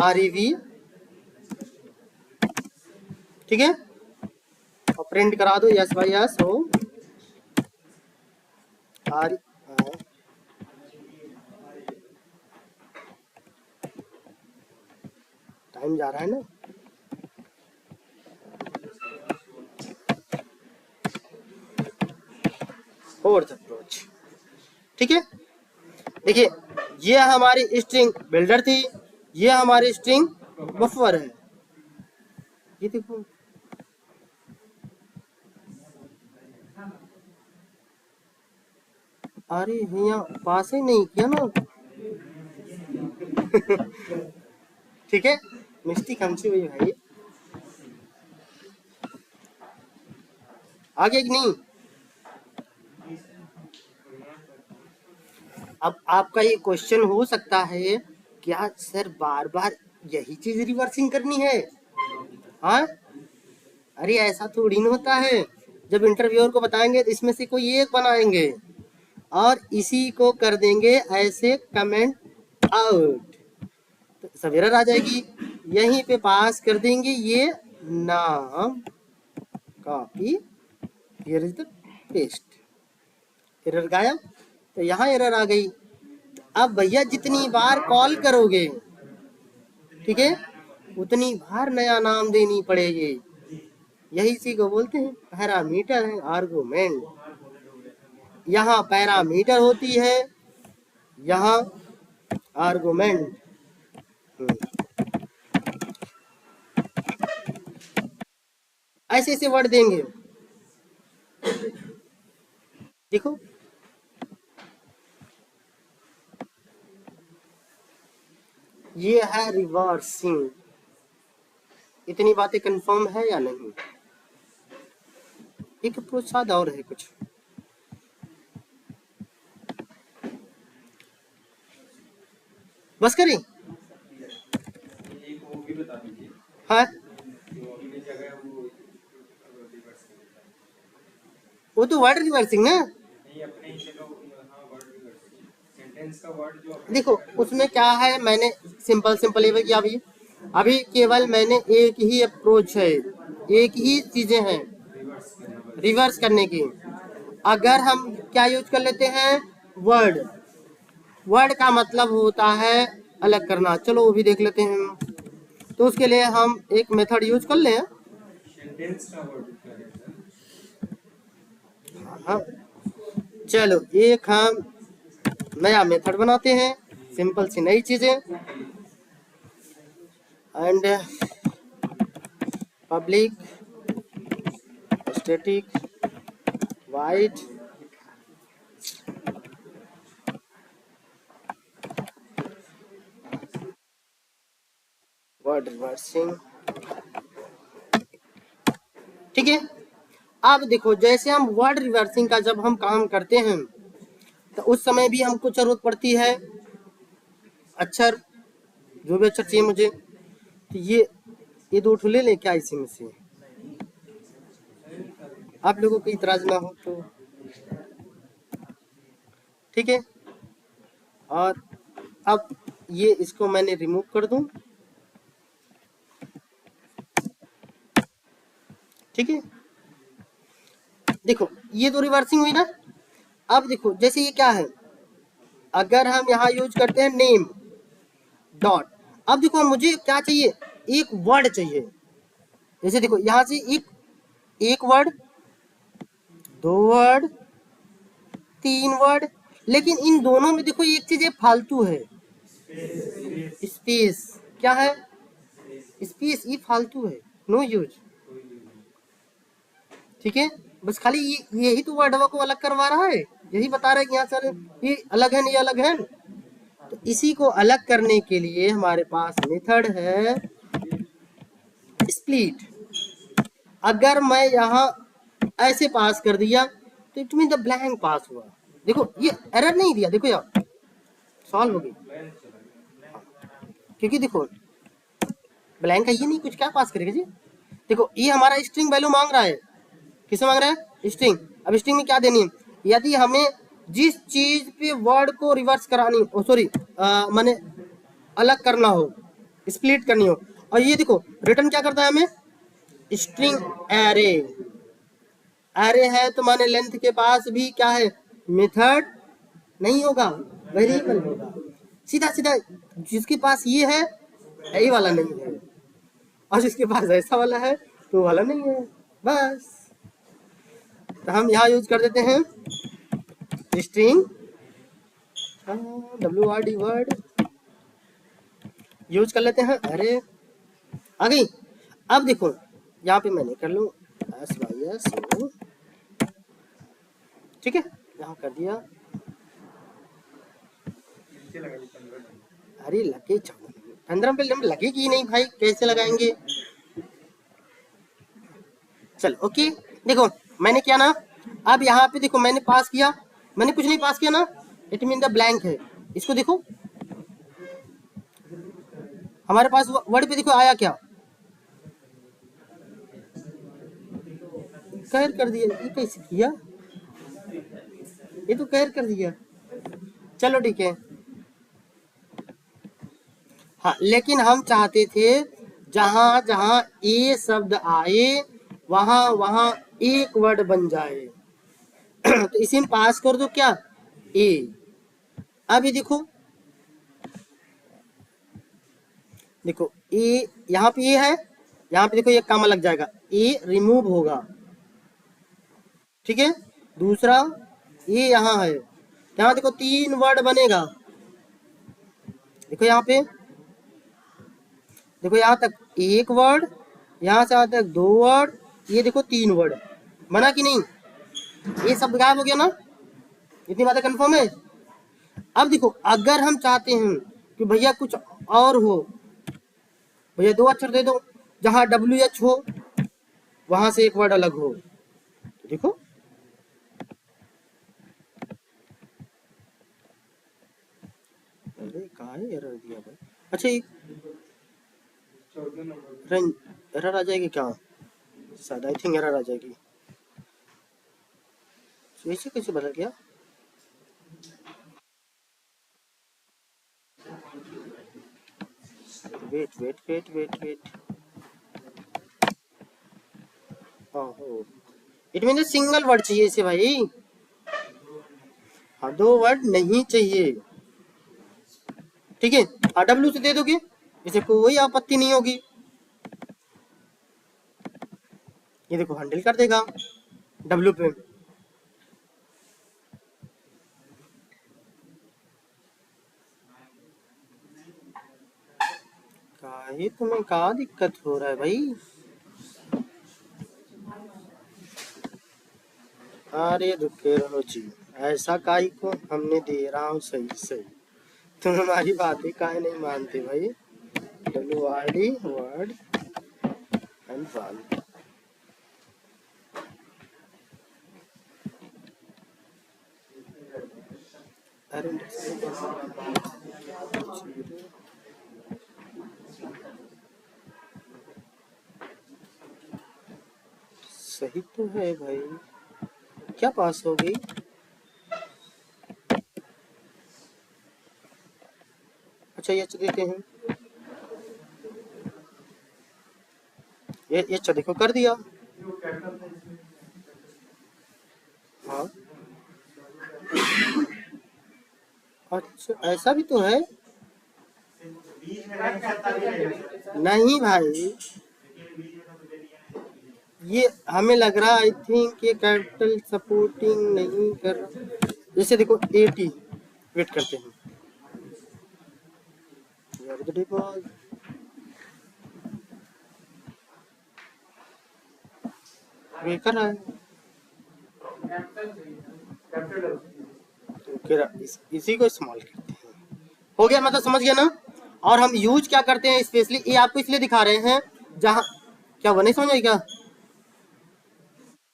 REV, ठीक है, और प्रिंट करा दो यस भाई यस हो टाइम जा रहा है ना। फोर्थ अप्रोच, ठीक है। देखिए ये हमारी स्ट्रिंग बिल्डर थी, ये हमारी स्ट्रिंग बफर है। ये देखो अरे भैया पास ही नहीं किया ना। ठीक है, मिस्टेक हमसे हुई भाई। आगे कि नहीं। अब आपका ये क्वेश्चन हो सकता है, क्या सर बार बार यही चीज रिवर्सिंग करनी है? हाँ, अरे ऐसा थोड़ी ना होता है। जब इंटरव्यूअर को बताएंगे तो इसमें से कोई एक बनाएंगे और इसी को कर देंगे ऐसे कमेंट आउट, तो सब एरर आ जाएगी। यहीं पे पास कर देंगे ये नाम, copy, here is the paste, error गायब। तो यहाँ एरर आ गई। अब भैया जितनी बार कॉल करोगे, ठीक है, उतनी बार नया नाम देनी पड़ेगी। यही इसी को बोलते हैं पैरामीटर है, आर्गुमेंट। यहाँ पैरामीटर होती है, यहाँ आर्गुमेंट। ऐसे ऐसे वर्ड देंगे। देखो ये है रिवर्सिंग। इतनी बातें कंफर्म है या नहीं? एक अप्रोच सादा और है कुछ। बस करें? एक वो भी बता दीजिए, हाँ, जो अभी की जगह वो रिवर्स करता है। वो तो वर्ड रिवर्सिंग ना। नहीं, अपने ही जगह हाँ वर्ड रिवर्सिंग, सेंटेंस का वर्ड जो अपने देखो उसमें क्या है, मैंने सिंपल सिंपल ये किया अभी केवल मैंने एक ही अप्रोच है, एक ही चीजें हैं रिवर्स करना, रिवर्स करने की। अगर हम क्या यूज कर लेते हैं, वर्ड। वर्ड का मतलब होता है अलग करना। चलो वो भी देख लेते हैं हम। तो उसके लिए हम एक मेथड यूज कर लें। सेंटेंस का वर्ड करें। हाँ, चलो एक हम नया मेथड बनाते हैं, सिंपल सी नई चीजें। And public static wide word reversing, ठीक है। अब देखो जैसे हम वर्ड रिवर्सिंग का जब हम काम करते हैं तो उस समय भी हमको जरूरत पड़ती है अक्षर, जो भी अक्षर चाहिए मुझे। तो ये दो ठुले ले क्या इसी में से, आप लोगों को इतराज ना हो तो, ठीक है। और अब ये इसको मैंने रिमूव कर दूं, ठीक है। देखो ये तो रिवर्सिंग हुई ना। अब देखो जैसे ये क्या है, अगर हम यहाँ यूज करते हैं नेम डॉट, अब देखो मुझे क्या चाहिए, एक वर्ड चाहिए। जैसे देखो यहाँ से एक वर्ड, दो वर्ड, तीन वर्ड, लेकिन इन दोनों में देखो एक चीज फालतू है, स्पेस। क्या है? स्पेस, ये फालतू है, नो यूज, ठीक है। बस खाली यही तो वर्ड को अलग करवा रहा है, यही बता रहा है कि यहाँ सर ये अलग है, ये अलग है। तो इसी को अलग करने के लिए हमारे पास मेथड है स्प्लिट। अगर मैं यहाँ ऐसे पास कर दिया तो इट मीन द ब्लैंक पास हुआ। देखो ये एरर नहीं दिया, देखो यार सॉल्व हो गई, क्योंकि देखो ब्लैंक है, ये नहीं कुछ क्या पास करेगा जी। देखो ये हमारा स्ट्रिंग वैल्यू मांग रहा है, किसे मांग रहा है? स्ट्रिंग। अब स्ट्रिंग में क्या देनी है, यदि हमें जिस चीज पे वर्ड को रिवर्स करानी, सॉरी माने अलग करना हो, स्प्लिट करनी हो। और ये देखो रिटर्न क्या करता है हमें, स्ट्रिंग एरे। एरे है तो माने लेंथ के पास भी क्या है, मेथड नहीं होगा, वेरिएबल होगा। सीधा सीधा जिसके पास ये है, यही वाला नहीं है। और जिसके पास ऐसा वाला है तो वो वाला नहीं है, बस। तो हम यहाँ यूज कर देते हैं स्ट्रिंग WRD वर्ड यूज कर लेते हैं। अरे आ गई। अब देखो यहाँ पे मैंने कर लूँ SYS, ठीक है, यहाँ कर दिया। नीचे लगा दी 15। अरे लगे 15 पे लगेगी नहीं भाई, कैसे लगाएंगे। चल ओके, देखो मैंने किया ना। अब यहाँ पे देखो मैंने पास किया, मैंने कुछ नहीं पास किया ना, इट मीन द ब्लैंक है। इसको देखो हमारे पास वर्ड पे देखो आया क्या, कैर कर दिया। ये कैसे किया, ये तो कैर कर दिया। चलो ठीक है। हाँ लेकिन हम चाहते थे जहां जहां ए शब्द आए वहां वहां एक वर्ड बन जाए। तो इसी में पास कर दो क्या, ए। अभी देखो देखो ए, यहाँ पे ए है, यहाँ पे देखो ये कॉमा लग जाएगा, ए रिमूव होगा, ठीक है। दूसरा ये यहाँ है, यहाँ देखो 3 वर्ड बनेगा। देखो यहाँ पे देखो, यहाँ तक 1 वर्ड, यहाँ से यहाँ तक 2 वर्ड, ये देखो 3 वर्ड बना कि नहीं। ये सब गायब हो गया ना, इतनी बातें कंफर्म है। अब देखो अगर हम चाहते हैं कि भैया कुछ और हो, भैया 2 अक्षर दे दो, जहां WH हो वहां से एक वर्ड अलग हो, तो देखो अरे कहाँ है एरर दिया भाई। अच्छा ये 14 नंबर। एरर आ जाएगी क्या, शायद आई थिंक एरर आ जाएगी। ऐसे कैसे बदल गया, wait wait wait wait wait, ओहो इट मीन सिंगल वर्ड चाहिए इसे भाई। हाँ 2 वर्ड नहीं चाहिए, ठीक है। W से दे दोगे इसे कोई आपत्ति नहीं होगी, ये देखो हैंडल कर देगा W पे। काहे तुम्हें कहाँ दिक्कत हो रहा है भाई। अरे रुके रहो जी, ऐसा काहे को हमने दे रहा हूँ सही सही, तुम हमारी बातें काहे नहीं मानते भाई। WRD वर्ड एंड वन, अरे सही तो है भाई, क्या पास हो गई। अच्छा ये देते हैं, ये अच्छा देखो कर दिया। हाँ अच्छा ऐसा भी तो है, नहीं भाई ये हमें लग रहा आई थिंक ये कैपिटल सपोर्टिंग नहीं कर रहा। जैसे देखो 80, वेट करते हैं, वे कर रहा है इसी को इस्तेमाल करते हैं। हो गया, मतलब समझ गया ना। और हम यूज क्या करते हैं स्पेशली, ये आपको इसलिए दिखा रहे हैं जहां, क्या वो नहीं समझ आई क्या।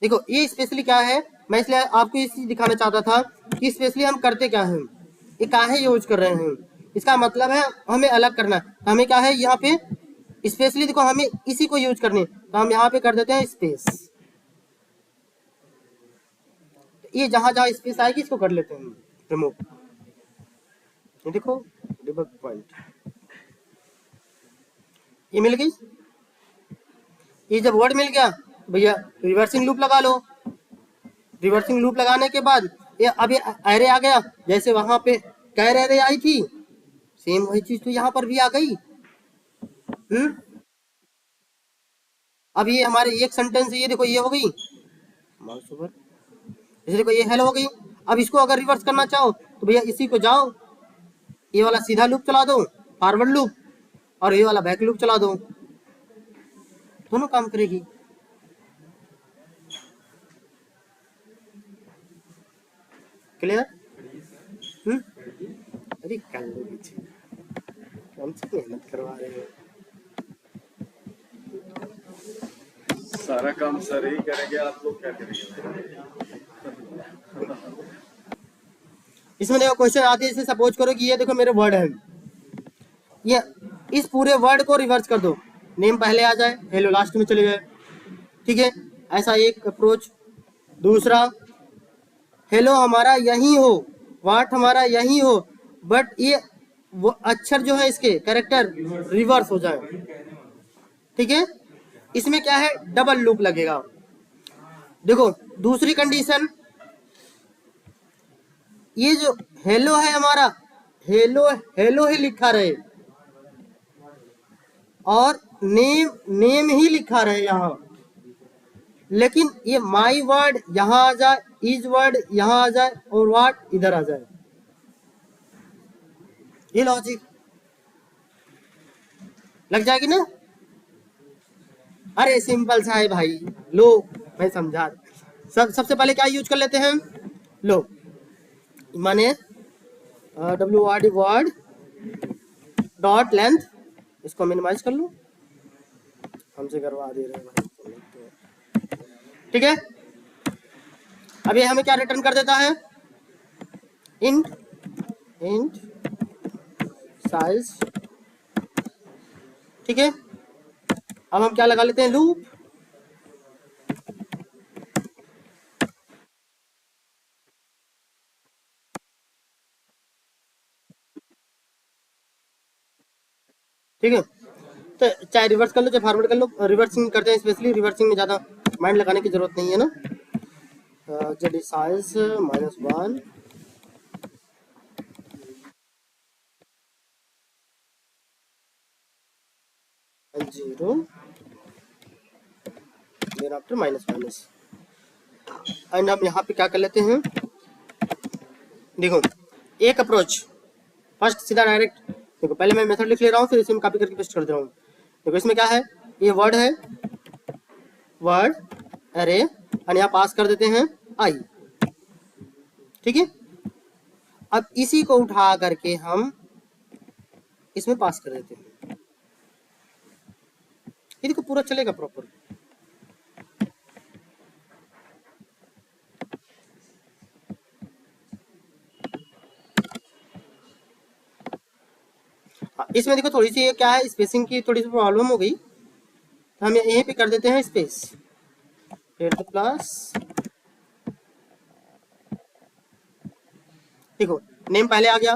देखो ये स्पेशली क्या है, मैं इसलिए आपको ये चीज दिखाना चाहता था कि स्पेशली हम करते क्या हैं, ये काहे यूज कर रहे हैं, इसका मतलब है हमें अलग करना है। हमें क्या है यहाँ पे स्पेशली देखो हमें इसी को यूज करने, तो हम यहाँ पे कर देते हैं स्पेस। ये जहां जहां स्पेस आएगी इसको कर लेते हैं रिमूव। ये देखो डिबग पॉइंट, ये मिल गई। ये जब वर्ड मिल गया भैया रिवर्सिंग लूप लगा लो। रिवर्सिंग लूप लगाने के बाद ये अब ये एरे आ गया, जैसे वहां पे कैर एरे आई थी सेम वही चीज तो यहाँ पर भी आ गई। अब ये हमारे एक सेंटेंस, ये देखो ये हो गई माउस ओवर, जैसे देखो ये हेलो हो गई। अब इसको अगर रिवर्स करना चाहो तो भैया इसी को जाओ, ये वाला सीधा लूप चला दो, फॉरवर्ड लूप, और ये वाला बैक लूप चला दो, दोनों काम करेगी। क्लियर? अरे कर लो पीछे, हमसे मेहनत करवा रहे हो। सारा काम सर ही करेंगे, आप लोग क्या करेंगे? इसमें देखो क्वेश्चन आती है, जैसे सपोज करो कि ये देखो मेरे वर्ड है, ये इस पूरे वर्ड को रिवर्स कर दो, नेम पहले आ जाए, हेलो लास्ट में चले जाए, ठीक है, ऐसा एक अप्रोच। दूसरा, हेलो हमारा यही हो, वाट हमारा यही हो, बट ये वो अक्षर जो है इसके कैरेक्टर रिवर्स हो जाए, ठीक है। इसमें क्या है, डबल लूप लगेगा। देखो दूसरी कंडीशन, ये जो हेलो है हमारा, हेलो हेलो ही लिखा रहे और नेम नेम ही लिखा रहे यहाँ, लेकिन ये माई वर्ड यहाँ आ जाए, इज वर्ड यहाँ आ जाए और वाट इधर आ जाए, ये लॉजिक लग जाएगी ना। अरे सिंपल सा है भाई, लो मैं समझा। सबसे पहले क्या यूज कर लेते हैं, लो माने WRD वर्ड डॉट लेंथ, इसको मिनिमाइज कर लो, हमसे करवा दे रहे हैं भाई, ठीक है। अब ये हमें क्या रिटर्न कर देता है, इंट इंट साइज, ठीक है। अब हम क्या लगा लेते हैं, लूप, ठीक है। तो चाहे रिवर्स कर लो चाहे फॉरवर्ड कर लो, रिवर्सिंग करते हैं, स्पेशली रिवर्सिंग में ज़्यादा माइंड लगाने की जरूरत नहीं है ना। Z size -1 0 then after minus, and हम यहाँ पे क्या कर लेते हैं, देखो एक अप्रोच, फर्स्ट सीधा डायरेक्ट, देखो पहले मैं मेथड लिख ले रहा हूँ, फिर इसमें कॉपी करके पेस्ट कर दे रहा हूँ। देखो इसमें क्या है, ये वर्ड है, वर्ड अरे, और यहाँ पास कर देते हैं आई, ठीक है। अब इसी को उठा करके हम इसमें पास कर देते हैं, ये देखो पूरा चलेगा प्रॉपर। इसमें देखो थोड़ी सी ये क्या है, स्पेसिंग की थोड़ी सी प्रॉब्लम हो गई, तो हम यहीं पे कर देते हैं स्पेस, फिर तो प्लस, देखो नेम पहले आ गया,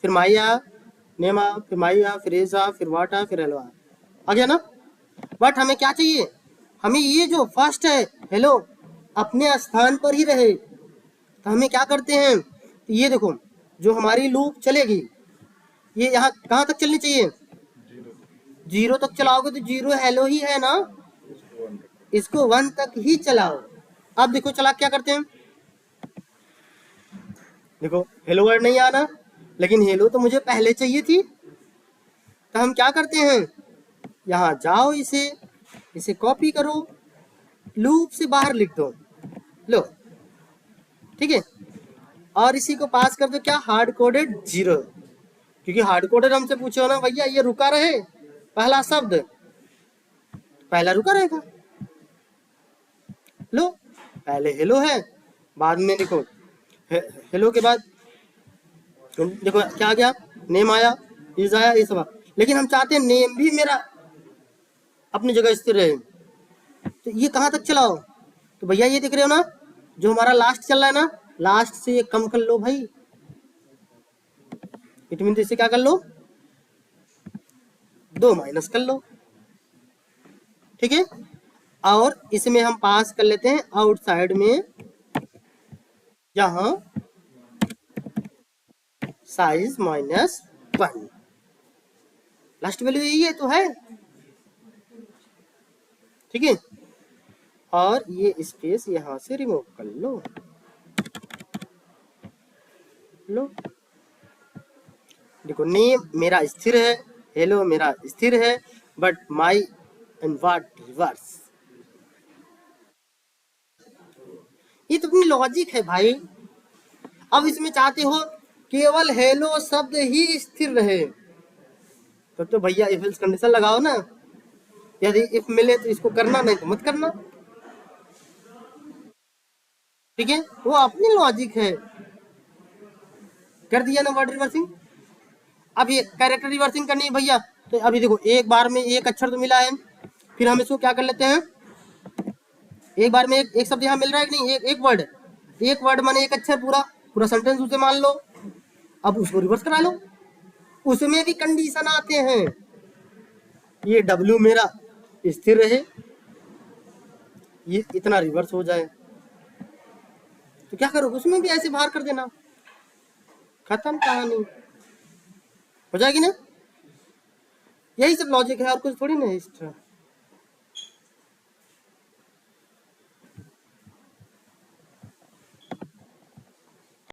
फिर माई आया, नेम आया, फिर माई आया, फिर एज आया, फिर वाट आया, फिर हेलो आया, आ गया ना। बट हमें क्या चाहिए, हमें ये जो फर्स्ट है हेलो अपने स्थान पर ही रहे, तो हमें क्या करते हैं, तो ये देखो जो हमारी लूप चलेगी ये यहाँ कहाँ तक चलनी चाहिए, 0 तक चलाओगे तो 0 हेलो ही है ना, इसको 1 तक ही चलाओ। अब देखो चला क्या करते हैं, देखो हेलो वर्ड नहीं आना, लेकिन हेलो तो मुझे पहले चाहिए थी, तो हम क्या करते हैं, यहाँ जाओ, इसे कॉपी करो, लूप से बाहर लिख दो, लो ठीक है, और इसी को पास कर दो क्या, हार्ड कोडेड 0, क्योंकि हार्ड कोडेड हमसे पूछो ना भैया ये रुका रहे, पहला शब्द पहला रुका रहेगा, लो पहले हेलो है, बाद में देखो हेलो के बाद देखो क्या आ गया, नेम आया, इज आया, ये सब, लेकिन हम चाहते हैं नेम भी मेरा अपनी जगह स्थिर रहे, तो ये कहाँ तक चलाओ, तो भैया ये दिख रहे हो ना, जो हमारा लास्ट चल रहा है ना, लास्ट से ये कम कर लो भाई, इट मीन इसे क्या कर लो, 2 माइनस कर लो, ठीक है। और इसमें हम पास कर लेते हैं आउटसाइड में, यहां साइज -1, लास्ट वैल्यू यही है तो है, ठीक है, और ये स्पेस यहां से रिमूव कर लो। लो देखो, नेम मेरा स्थिर है, हेलो मेरा स्थिर है, but my and what reverse. ये तो अपनी लॉजिक है भाई। अब इसमें चाहते हो केवल हेलो शब्द ही स्थिर रहे, तो भैया इफ एल्स कंडीशन लगाओ ना। यदि इफ मिले तो इसको करना, नहीं तो मत करना। ठीक है, वो अपनी लॉजिक है। कर दिया ना वर्ड रिवर्सिंग। अब ये कैरेक्टर रिवर्सिंग करनी है भैया, तो अभी देखो एक बार में एक अक्षर तो मिला है, फिर हम इसको क्या कर लेते हैं, एक बार में एक शब्द यहाँ मिल रहा है कि नहीं, एक वर्ड माने एक अक्षर, पूरा पूरा सेंटेंस उसे मान लो। अब उसको रिवर्स करा लो, उसमें भी कंडीशन आते हैं। ये डब्ल्यू मेरा स्थिर रहे, ये इतना रिवर्स हो जाए, तो क्या करो, उसमें भी ऐसे बाहर कर देना, खत्म कहानी हो जाएगी ना। यही सब लॉजिक है, और कुछ थोड़ी ना है एक्स्ट्रा।